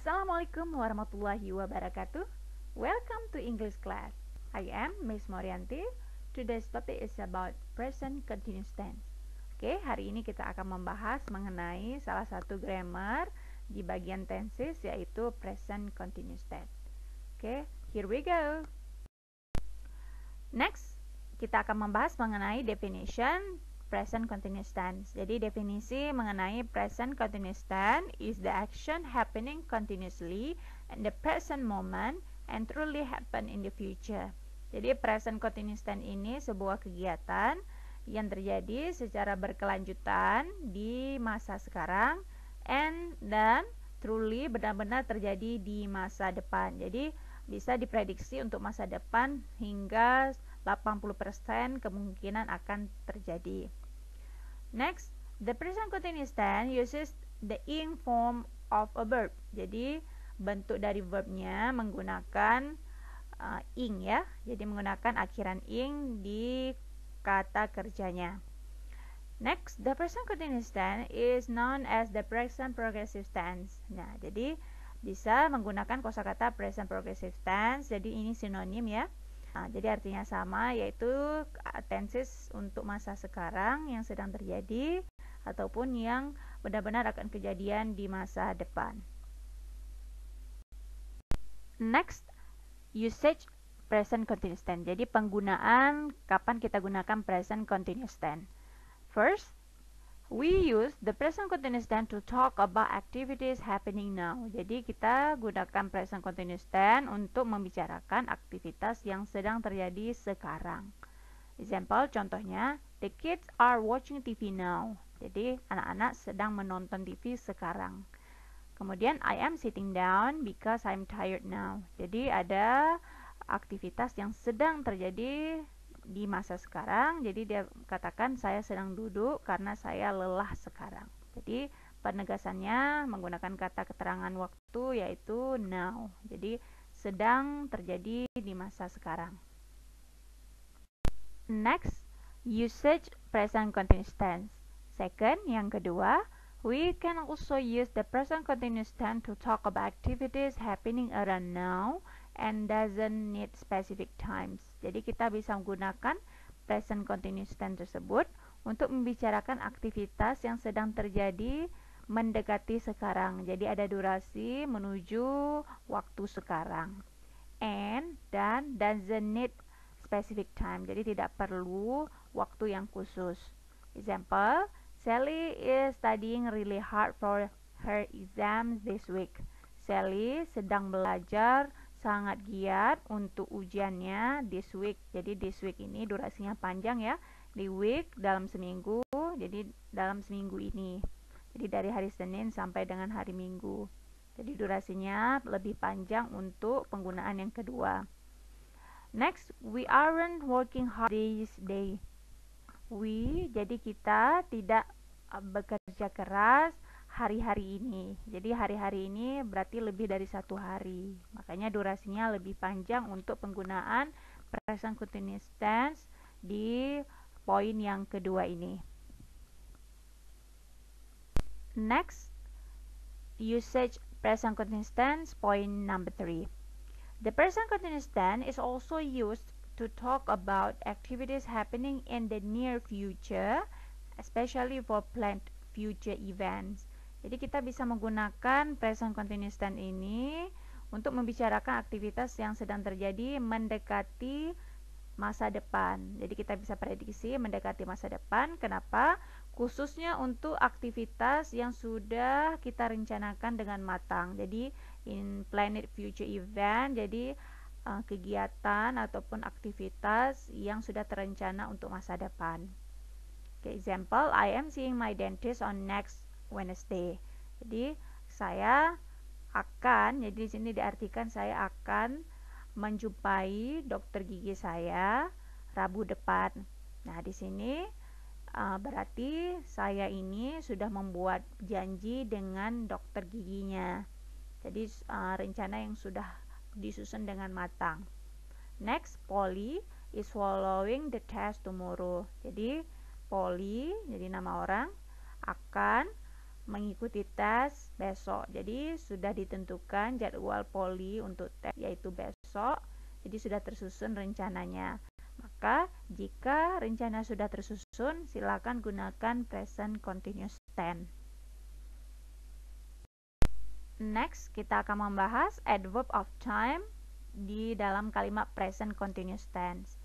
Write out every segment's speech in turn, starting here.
Assalamualaikum warahmatullahi wabarakatuh. Welcome to English class. I am Miss Morianti. Today's topic is about present continuous tense. Oke, hari ini kita akan membahas mengenai salah satu grammar di bagian tenses, yaitu present continuous tense. Oke, here we go. Next, kita akan membahas mengenai definition present continuous tense. Jadi definisi mengenai present continuous tense is the action happening continuously in the present moment and truly happen in the future. Jadi present continuous tense ini sebuah kegiatan yang terjadi secara berkelanjutan di masa sekarang dan truly benar-benar terjadi di masa depan. Jadi bisa diprediksi untuk masa depan hingga 80% kemungkinan akan terjadi. Next, the present continuous tense uses the ing form of a verb. Jadi bentuk dari verbnya menggunakan ing ya. Jadi menggunakan akhiran ing di kata kerjanya. Next, the present continuous tense is known as the present progressive tense. Nah, jadi bisa menggunakan kosakata present progressive tense. Jadi ini sinonim ya. Nah, jadi artinya sama, yaitu tenses untuk masa sekarang yang sedang terjadi ataupun yang benar-benar akan kejadian di masa depan. Next, usage present continuous tense. Jadi penggunaan, kapan kita gunakan present continuous tense. First, we use the present continuous tense to talk about activities happening now. Jadi kita gunakan present continuous tense untuk membicarakan aktivitas yang sedang terjadi sekarang. Example, contohnya, the kids are watching TV now. Jadi anak-anak sedang menonton TV sekarang. Kemudian, I am sitting down because I'm tired now. Jadi ada aktivitas yang sedang terjadi di masa sekarang, jadi dia katakan saya sedang duduk karena saya lelah sekarang. Jadi penegasannya menggunakan kata keterangan waktu yaitu now. Jadi sedang terjadi di masa sekarang. Next, usage present continuous tense. Second, yang kedua, we can also use the present continuous tense to talk about activities happening around now and doesn't need specific times. Jadi kita bisa menggunakan present continuous tense tersebut untuk membicarakan aktivitas yang sedang terjadi mendekati sekarang. Jadi ada durasi menuju waktu sekarang. And dan doesn't need specific time. Jadi tidak perlu waktu yang khusus. Example, Sally is studying really hard for her exams this week. Sally sedang belajar sangat giat untuk ujiannya this week. Jadi this week ini durasinya panjang ya. Di week dalam seminggu. Jadi dalam seminggu ini. Jadi dari hari Senin sampai dengan hari Minggu. Jadi durasinya lebih panjang untuk penggunaan yang kedua. Next, we aren't working hard this day. We, jadi kita tidak bekerja keras hari-hari ini. Jadi hari-hari ini berarti lebih dari satu hari. Makanya durasinya lebih panjang untuk penggunaan present continuous tense di poin yang kedua ini. Next, usage present continuous tense, point number 3. The present continuous tense is also used to talk about activities happening in the near future, especially for planned future events. Jadi kita bisa menggunakan present continuous tense ini untuk membicarakan aktivitas yang sedang terjadi mendekati masa depan. Jadi kita bisa prediksi mendekati masa depan. Kenapa? Khususnya untuk aktivitas yang sudah kita rencanakan dengan matang. Jadi in planned future event, jadi kegiatan ataupun aktivitas yang sudah terencana untuk masa depan. Okay, example, I am seeing my dentist on next Wednesday. Jadi saya akan, jadi di sini diartikan saya akan menjumpai dokter gigi saya Rabu depan. Nah, di sini berarti saya ini sudah membuat janji dengan dokter giginya. Jadi rencana yang sudah disusun dengan matang. Next, Polly is following the test tomorrow. Jadi Polly, jadi nama orang, akan mengikuti tes besok. Jadi sudah ditentukan jadwal poli untuk tes yaitu besok. Jadi sudah tersusun rencananya. Maka jika rencana sudah tersusun, silakan gunakan present continuous tense. Next, kita akan membahas adverb of time di dalam kalimat present continuous tense.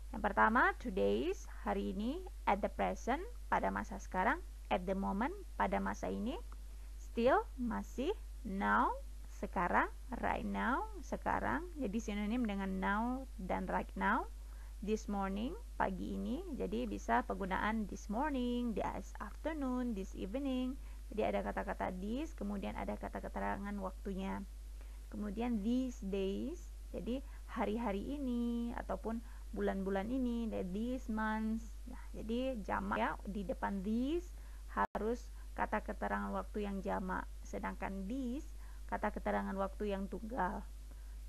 Yang pertama, today's, hari ini, at the present, pada masa sekarang, at the moment, pada masa ini, still, masih, now, sekarang, right now, sekarang, jadi sinonim dengan now dan right now, this morning, pagi ini, jadi bisa penggunaan this morning, this afternoon, this evening, jadi ada kata-kata this, kemudian ada kata keterangan waktunya. Kemudian these days, jadi hari-hari ini ataupun bulan-bulan ini, these months. Nah, jadi jamak ya, di depan these harus kata keterangan waktu yang jamak, sedangkan these kata keterangan waktu yang tunggal.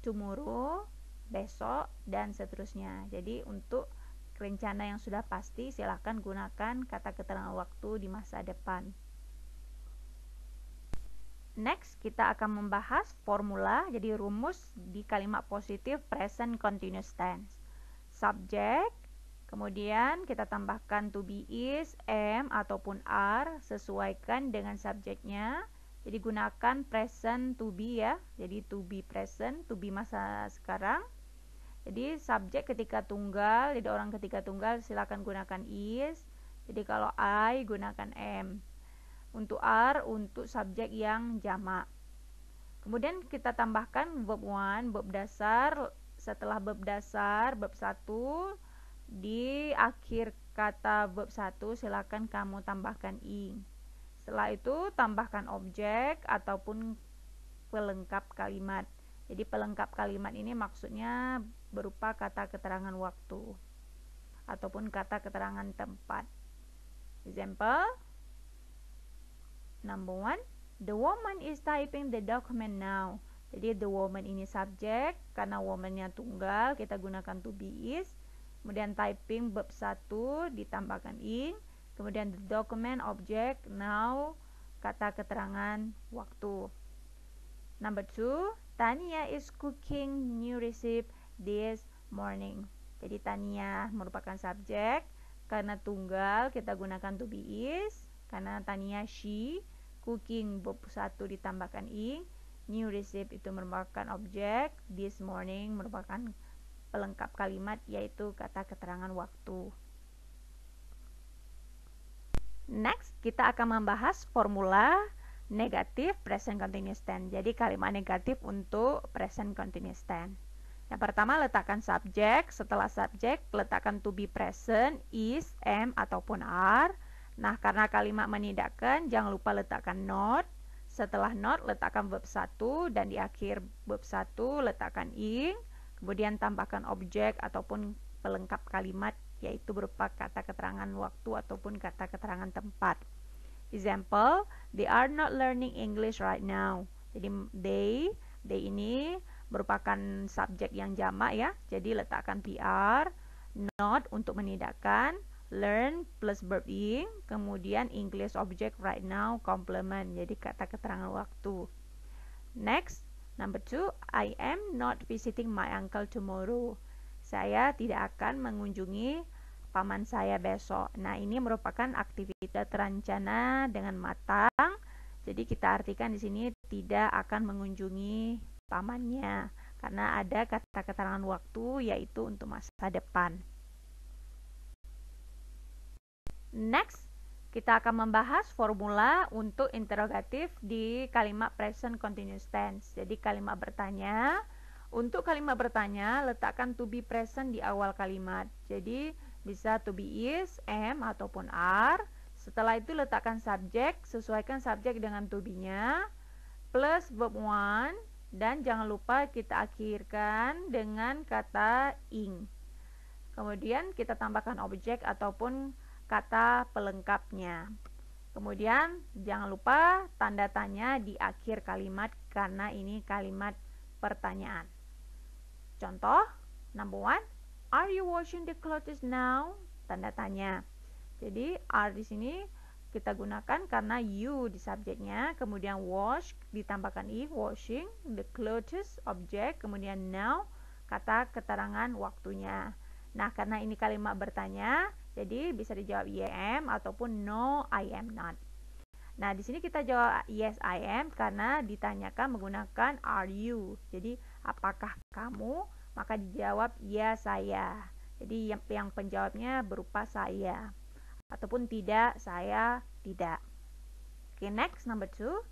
Tomorrow, besok, dan seterusnya. Jadi untuk rencana yang sudah pasti, silahkan gunakan kata keterangan waktu di masa depan. Next, kita akan membahas formula, jadi rumus di kalimat positif present continuous tense. Subject, kemudian kita tambahkan to be, is, am, ataupun are, sesuaikan dengan subjeknya. Jadi gunakan present to be ya, jadi to be present, to be masa sekarang. Jadi subjek ketika tunggal, jadi orang ketika tunggal silakan gunakan is. Jadi kalau I gunakan am. Untuk are, untuk subjek yang jamak. Kemudian kita tambahkan verb 1, verb dasar. Setelah verb dasar, verb 1, di akhir kata verb 1 silakan kamu tambahkan ing. Setelah itu tambahkan objek ataupun pelengkap kalimat. Jadi pelengkap kalimat ini maksudnya berupa kata keterangan waktu ataupun kata keterangan tempat. Example, number 1, the woman is typing the document now. Jadi the woman ini subjek, karena woman-nya tunggal, kita gunakan to be, is. Kemudian typing verb 1 ditambahkan ing. Kemudian the document object, now, kata keterangan waktu. Number 2, Tania is cooking new recipe this morning. Jadi Tania merupakan subjek, karena tunggal kita gunakan to be, is. Karena Tania she, cooking verb 1 ditambahkan ing, new recipe itu merupakan objek, this morning merupakan pelengkap kalimat yaitu kata keterangan waktu. Next, kita akan membahas formula negatif present continuous tense. Jadi kalimat negatif untuk present continuous tense. Yang pertama, letakkan subjek. Setelah subjek, letakkan to be present, is, am, ataupun are. Nah, karena kalimat menidakkan, jangan lupa letakkan not. Setelah not, letakkan verb 1, dan di akhir verb 1, letakkan ing. Kemudian tambahkan objek ataupun pelengkap kalimat, yaitu berupa kata keterangan waktu ataupun kata keterangan tempat. Example, they are not learning English right now. Jadi they ini merupakan subjek yang jamak ya. Jadi letakkan PR, not untuk menidakkan, learn plus verb ing, kemudian English object right now complement, jadi kata keterangan waktu. Next, number 2, I am not visiting my uncle tomorrow. Saya tidak akan mengunjungi paman saya besok. Nah, ini merupakan aktivitas terencana dengan matang. Jadi kita artikan di sini tidak akan mengunjungi pamannya karena ada kata keterangan waktu yaitu untuk masa depan. Next, kita akan membahas formula untuk interrogatif di kalimat present continuous tense. Jadi kalimat bertanya. Untuk kalimat bertanya, letakkan to be present di awal kalimat. Jadi bisa to be, is, am, ataupun are. Setelah itu letakkan subjek, sesuaikan subjek dengan to be-nya, plus verb 1, dan jangan lupa kita akhirkan dengan kata ing. Kemudian kita tambahkan objek ataupun kata pelengkapnya. Kemudian jangan lupa tanda tanya di akhir kalimat karena ini kalimat pertanyaan. Contoh, number 1, are you washing the clothes now? Tanda tanya. Jadi are di sini kita gunakan karena you di subjeknya, kemudian wash ditambahkan i, washing, the clothes objek, kemudian now kata keterangan waktunya. Nah, karena ini kalimat bertanya, jadi bisa dijawab yes I am ataupun no I am not. Nah, di sini kita jawab yes I am karena ditanyakan menggunakan are you. Jadi, apakah kamu? Maka dijawab ya saya. Jadi yang penjawabnya berupa saya. Ataupun tidak, saya tidak. Okay, next number 2.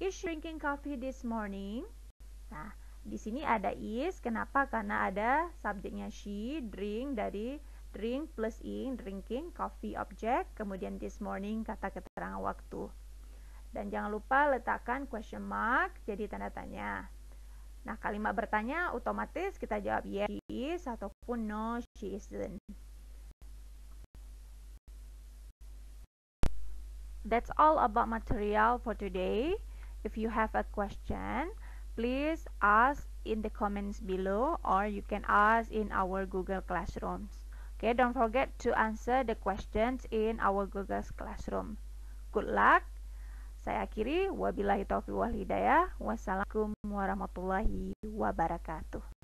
Is she drinking coffee this morning? Nah, di sini ada is. Kenapa? Karena ada subjeknya she, drink dari drink plus ing, drinking, coffee objek, kemudian this morning kata keterangan waktu. Dan jangan lupa letakkan question mark jadi tanda tanya. Nah, kalimat bertanya otomatis kita jawab yes she is ataupun no she isn't. That's all about material for today. If you have a question, please ask in the comments below or you can ask in our Google Classrooms. Okay, don't forget to answer the questions in our Google Classroom. Good luck. Saya akhiri, wabillahi taufiq wal hidayah. Wassalamualaikum warahmatullahi wabarakatuh.